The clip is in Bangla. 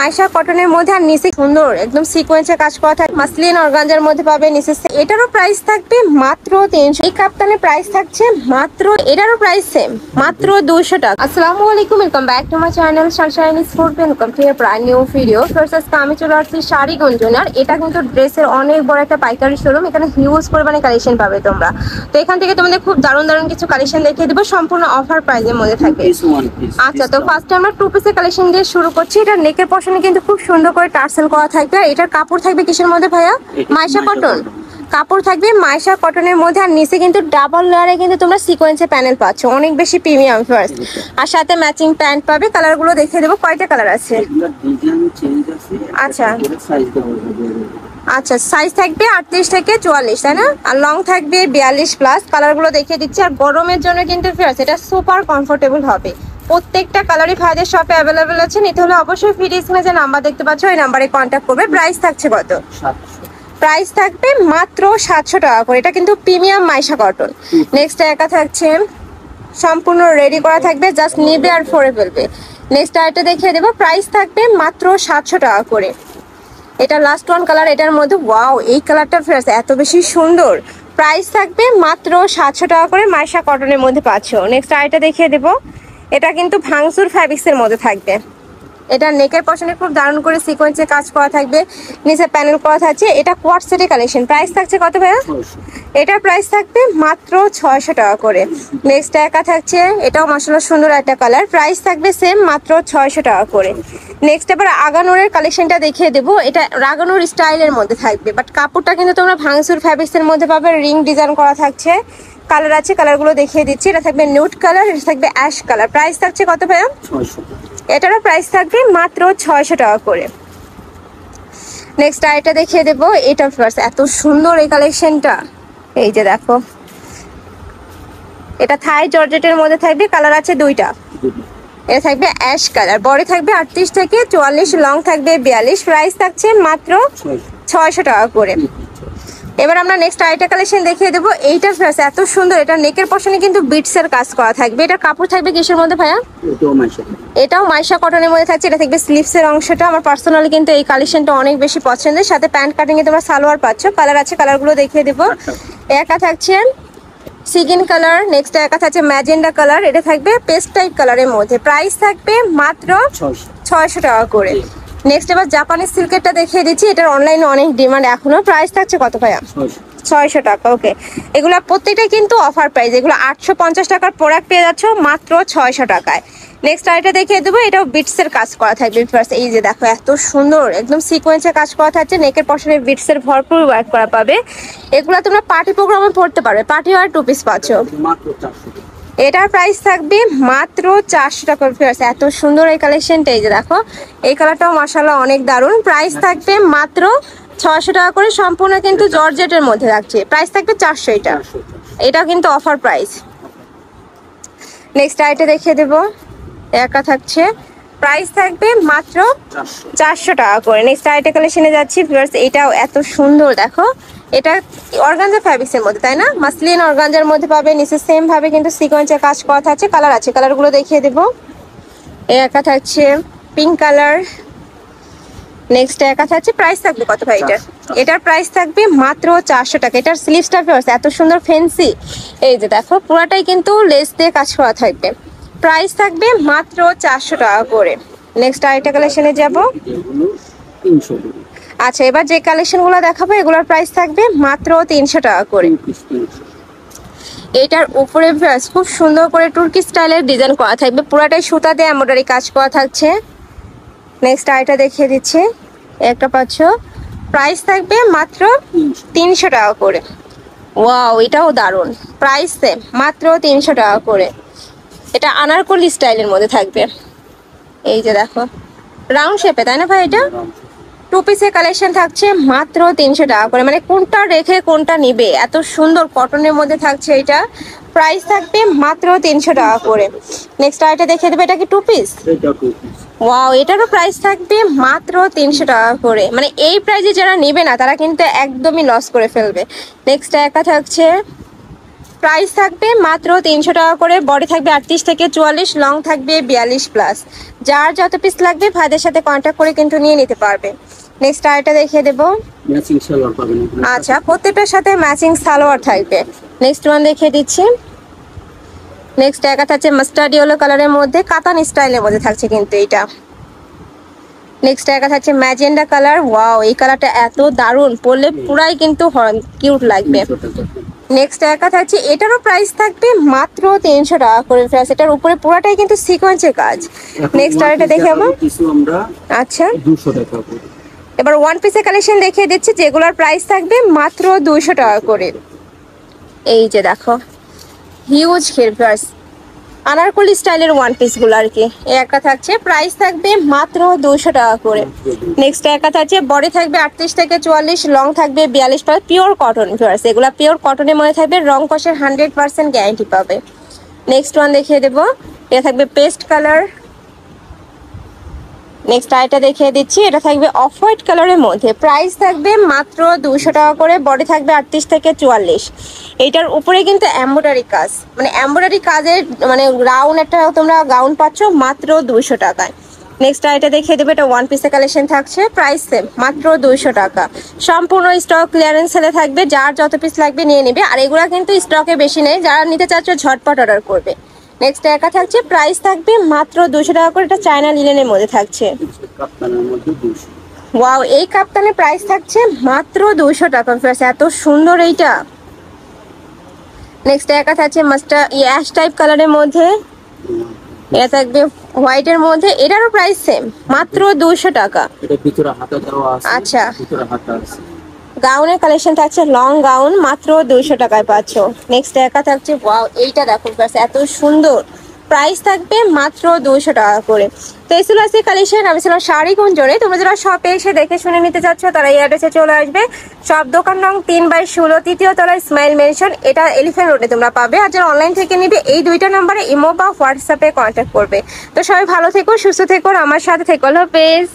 মাইশা কটনের মধ্যে আর নিচে সুন্দর একদম সিকোয়েন্সে কাজ করা থাকে, মাসলিন অর্গানজার মধ্যে পাবে নিচে। এটারও প্রাইস থাকবে মাত্র 300। এই কাপ্তানের প্রাইস থাকছে মাত্র, এটারও প্রাইস সেম, মাত্র 200 টাকা। আসসালামু আলাইকুম, welcome back to my channel Sunshine sport, welcome to A brand new video. First আজকে আমি চলে আসছি শাড়ি গঞ্জনার। এটা কিন্তু ড্রেসের অনেক বড় একটা পাইকারি শোরুম, এখানে হিউজ পরিমাণে কালেকশন পাবে তোমরা। তো এখান থেকে তোমাদের খুব দারুণ দারুণ কিছু কালেকশন দেখিয়ে দেবো, সম্পূর্ণ অফার প্রাইসের মধ্যে থাকবে। আচ্ছা, তো ফার্স্টে আমরা টু পিসের কালেকশন দিয়ে শুরু করছি। এটা নেকের পশনে কিন্তু খুব সুন্দর করে টার্সেল করা থাকবে। আর এটার কাপড় থাকবে কিসের মধ্যে ভাইয়া? মাইশা কটন কাপড় থাকবে, মাইশা কটনের মধ্যে। আর নিচে কিন্তু ডাবল লেয়ারে কিন্তু তোমরা সিকোয়েন্সের প্যানেল পাচ্ছ, অনেক বেশি প্রিমিয়াম ফার্স্ট। আর সাথে ম্যাচিং প্যান্ট পাবে। কালার গুলো দেখিয়ে দেবো, কয়টা কালার আছে। আচ্ছা আচ্ছা, সাইজ থাকবে 38 থেকে 44, তাই না? আর লং থাকবে 42+। কালার গুলো দেখিয়ে দিচ্ছি। আর গরমের জন্য কিন্তু ফার্স্ট এটা সুপার কমফোর্টেবল হবে। প্রত্যেকটা কালারই ভাইদের শপে অ্যাভেলেবেল আছে। নিতে হলে অবশ্যই ফ্রি স্ক্রিনে যে নাম্বার দেখতে পাচ্ছ এই নাম্বারে কন্ট্যাক্ট করবে। প্রাইস থাকছে কত? প্রাইস থাকবে মাত্র 700 টাকা করে। এটা কিন্তু প্রিমিয়াম মাইশা কটন। নেক্সট একা থাকছে সম্পূর্ণ রেডি করা থাকবে, জাস্ট নিবে আর পরে ফেলবে। নেক্সট আরেকটা দেখিয়ে দেবো, প্রাইস থাকবে মাত্র 700 টাকা করে। এটা লাস্ট ওয়ান কালার, এটার মধ্যে ওয়াও, এই কালারটা ফ্রেশ, এত বেশি সুন্দর। প্রাইস থাকবে মাত্র 700 টাকা করে, মাইশা কটনের মধ্যে পাচ্ছ। নেক্সট আরেকটা দেখিয়ে দেবো, এটা কিন্তু ভাঙচুর ফ্যাব্রিক্সের মধ্যে থাকবে। এটা নেকের পশনে খুব দারুণ করে সিকোয়েন্সে কাজ করা থাকবে, নিচে প্যানেল করা থাকছে। এটা কোয়াড সেটের কালেকশন। প্রাইস থাকছে কত ভাইয়া? এটার প্রাইস থাকবে মাত্র 600 টাকা করে। নেক্সট একা থাকছে, এটাও মাশাআল্লাহ সুন্দর একটা কালার। প্রাইস থাকবে সেম, মাত্র 600 টাকা করে। নেক্সট এবার আগানোরের কালেকশনটা দেখিয়ে দেবো। এটা রাগানোর স্টাইলের মধ্যে থাকবে, বাট কাপড়টা কিন্তু তোমরা ভাঙচুর ফ্যাব্রিক্সের মধ্যে পাবে। রিং ডিজাইন করা থাকছে, কালার আছে, কালারগুলো দেখিয়ে দিচ্ছি। এটা থাকবে নিউড কালার, এটা থাকবে অ্যাশ কালার। প্রাইস থাকছে কত ভাইয়া? এটারও প্রাইস থাকবে মাত্র 600 টাকা করে। নেক্সট আরেকটা দেখিয়ে দেবো, এটা ফার্স্ট এত সুন্দর এই কালেকশনটা। এই যে দেখো, এটা থাই জর্জেটের মধ্যে থাকবে, কালার আছে দুইটা। এটা থাকবে অ্যাশ কালার, বডি থাকবে 38 থেকে 44, লং থাকবে 42। প্রাইস থাকছে মাত্র 600 টাকা করে। এবার আমরা নেক্সট আরেকটা কালেকশন দেখিয়ে দেবো। এইটা ফ্রেশ, এত সুন্দর। এটা নেকের পশনে কিন্তু বিটস এর কাজ করা থাকবে। এটা কাপড় থাকবে কিসের মধ্যে ভাইয়া? এটাও মাইশা কটনের মধ্যে থাকছে। এটা থাকবে স্লিভস এর অংশটা। আমার পার্সোনালি কিন্তু এই কালেকশনটা অনেক বেশি পছন্দের। সাথে প্যান্ট কাটিং এ তোমরা সালোয়ার পাচ্ছ, কালার আছে, কালারগুলো দেখিয়ে দেবো। একা থাকছে সিগিন কালার, নেক্সট একা থাকছে ম্যাজেন্ডা কালার, এটা থাকবে পেস্ট টাইপ কালারের মধ্যে। প্রাইস থাকবে মাত্র 600 টাকা করে। নেক্সট এবার জাপানি সিল্কেরটা দেখিয়ে দিচ্ছি। এটার অনলাইনে অনেক ডিমান্ড এখনো। প্রাইস থাকছে কত ভাইয়া? 600 টাকা। ওকে, এগুলো প্রত্যেকটাই কিন্তু অফার প্রাইস। এগুলো 850 টাকার প্রোডাক্ট পেয়ে যাচ্ছ মাত্র 600 টাকায়। নেক্সট আরেকটা দেখিয়ে দেবো, এটাও বিটস এর কাজ করা থাকবে। এই যে দেখো, এত সুন্দর একদম সিকোয়েন্সের কাজ করা থাকছে। নেকের পশনে বিটস এর ভরপুর ওয়ার্ক করা পাবে। এগুলো তোমরা পার্টি প্রোগ্রামে পড়তে পারবে। পার্টি ওয়ার টু পিস পাচ্ছ। এটার প্রাইস থাকবে মাত্র 400 টাকা। এত সুন্দর এই কালেকশনটা। এই যে দেখো, এই কালারটাও মাশাআল্লাহ অনেক দারুণ। প্রাইস থাকবে মাত্র 600 টাকা করে, সম্পূর্ণ কিন্তু জর্জেটের মধ্যে থাকছে। প্রাইস থাকবে 400। এটা কিন্তু অফার প্রাইস। নেক্সট আইটা দেখিয়ে দেবো, একা থাকছে, প্রাইস থাকবে মাত্র 400 টাকা করে। নেক্সট আইটা কালেকশনে যাচ্ছি। এটাও এত সুন্দর, দেখো, এটা অর্গানজা ফ্যাব্রিক্সের মধ্যে, তাই না? মাসলিন অর্গানজার মধ্যে পাবে। নিচে সেম ভাবে কিন্তু সিকোয়েন্সের কাজ করা থাকছে, কালার আছে, কালারগুলো দেখিয়ে দেবো। একা থাকছে পিঙ্ক কালার। নেক্সট একা থাকছে, প্রাইস থাকবে কত ভাই এটার? এটার প্রাইস থাকবে মাত্র 400 টাকা। এটার স্লিভসটা এত সুন্দর ফ্যান্সি। এই যে দেখো, পুরাটাই কিন্তু লেস দিয়ে কাজ করা থাকবে। প্রাইস থাকবে মাত্র 400 টাকা করে। নেক্সট আরেকটা কালেকশনে যাব। আচ্ছা, এবার যে কালেকশনগুলো দেখাবো এগুলোর প্রাইস থাকবে মাত্র 300 টাকা করে। এটার উপরে খুব সুন্দর করে তুর্কি স্টাইলের ডিজাইন করা থাকবে, পুরাটাই সুতা দিয়ে এমব্রয়ডারি কাজ করা থাকছে। নেক্সট আইটা দেখিয়ে দিচ্ছি, একটা পাচ্ছ। প্রাইস থাকবে মাত্র 300 টাকা করে। ওয়াও, এটাও দারুণ। প্রাইস সেম, মাত্র 300 টাকা করে। এটা আনারকলি স্টাইলের মধ্যে থাকবে। এই যে দেখো, রাউন্ড শেপে, তাই না ভাই? এটা টু পিসের কালেকশন থাকছে মাত্র 300 টাকা করে। মানে কোনটা রেখে কোনটা নিবে, এত সুন্দর কটনের মধ্যে থাকছে এটা। প্রাইস থাকবে মাত্র 300 টাকা করে। নেক্সট আইটা দেখিয়ে দেবে, এটা কি টু পিস? ওয়াও, এটারও প্রাইস থাকবে মাত্র 300 টাকা করে। মানে এই প্রাইসে যারা নেবে না তারা কিন্তু একদমই লস করে ফেলবে। নেক্সট একা থাকছে প্রাইস থাকবে মাত্র 300 টাকা করে। বডি থাকবে 38 থেকে 44, লং থাকবে 42 প্লাস। যার যত পিস লাগবে ভাইদের সাথে কন্ট্যাক্ট করে কিন্তু নিয়ে নিতে পারবে। নেক্সট আরেকটা দেখিয়ে দেবো। ম্যাচিং সালোয়ার পাবেন। আচ্ছা, প্রত্যেকটার সাথে ম্যাচিং সালোয়ার থাকবে। নেক্সট ওয়ান দেখিয়ে দিচ্ছি। নেক্সট একটা থাকছে মাস্টার্ড ইয়েলো কালারের মধ্যে কাতান স্টাইলের মধ্যে থাকছে কিন্তু এইটা। নেক্সট একটা থাকছে ম্যাজেন্ডা কালার। ওয়াও, এই কালারটা এত দারুণ, পরলে পুরাই কিন্তু কিউট লাগবে। নেক্সট একটা থাকছে, এটারও প্রাইস থাকবে মাত্র 300 টাকা করে। এটার উপরে পুরাটাই কিন্তু সিকোয়েন্সের কাজ। নেক্সট আরেকটা দেখে আমরা। আচ্ছা, 200 টাকা করে। এবার ওয়ান পিসের কালেকশন দেখিয়ে দিচ্ছি যেগুলোর প্রাইস থাকবে মাত্র 200 টাকা করে। এই যে দেখো, হিউজ হেয়ারস আনারকলি স্টাইলের ওয়ান পিস গুলো আর কি। এই একটা থাকছে, প্রাইস থাকবে মাত্র 200 টাকা করে। নেক্সট একটা থাকছে, বডি থাকবে 38 থেকে 44, লং থাকবে 42 প্লাস। পিওর কটন ভিউয়ার্স, এগুলা পিওর কটনের মধ্যে থাকবে, রং কষের 100% গ্যারান্টি পাবে। নেক্সট ওয়ান দেখিয়ে দেবো, এটা থাকবে পেস্ট কালার। নেক্সট আইটা দেখিয়ে দিচ্ছি, এটা থাকবে অফ হোয়াইট কালারের মধ্যে। প্রাইস থাকবে মাত্র 200 টাকা করে। বডি থাকবে 38 থেকে 44। এইটার উপরে কিন্তু এমব্রয়ডারি কাজ, মানে এমব্রয়ডারি কাজের মানে রাউন্ড একটা তোমরা গাউন পাচ্ছ মাত্র 200 টাকায়। নেক্সট আইটা দেখিয়ে দেবো, এটা ওয়ান পিসের কালেকশন থাকছে, প্রাইস সেম মাত্র 200 টাকা। সম্পূর্ণ স্টক ক্লিয়ারেন্স সেলে থাকবে, যার যত পিস লাগবে নিয়ে নেবে। আর এগুলা কিন্তু স্টকে বেশি নেই, যারা নিতে চাচ্ছ ঝটপট অর্ডার করবে। নেক্সট একা থাকছে, প্রাইস থাকবে মাত্র 200 টাকা করে। এটা চায়না লিনেনের মধ্যে থাকছে। ওয়াও, এই কাপ্তানের প্রাইস থাকছে মাত্র 200 টাকা। এত সুন্দর এইটা। নেক্সট একা থাকছে মাস্টার অ্যাশ টাইপ কালারের মধ্যে। এটা থাকবে হোয়াইটের মধ্যে, এটারও প্রাইস সেম মাত্র 200 টাকা। এটা ভিতরে হাতা দেওয়া আছে। আচ্ছা, ভিতরে হাতা আছে। গাউনের কালেকশন থাকছে, লং গাউন মাত্র 200 টাকায় পাচ্ছ। নেক্সট একা থাকছে, ওয়াও এইটা দেখো এত সুন্দর, প্রাইস থাকবে মাত্র 200 টাকা করে। তো এই ছিল আজকে কালেকশন। আমি ছিলাম শাড়ি কুঞ্জনে। তোমরা যারা শপে এসে দেখে শুনে নিতে চাচ্ছ তারা এই অ্যাড্রেসে চলে আসবে। সব দোকান নং 3/16, তৃতীয় তলায় স্মাইল মেনশন। এটা এলিফ্যান্ট রোডে তোমরা পাবে। আর যারা অনলাইন থেকে নিবে এই দুইটা নাম্বারে ইমো বা হোয়াটসঅ্যাপে কন্ট্যাক্ট করবে। তো সবাই ভালো থেকো, সুস্থ থেকো, আমার সাথে থেকো। Hello page.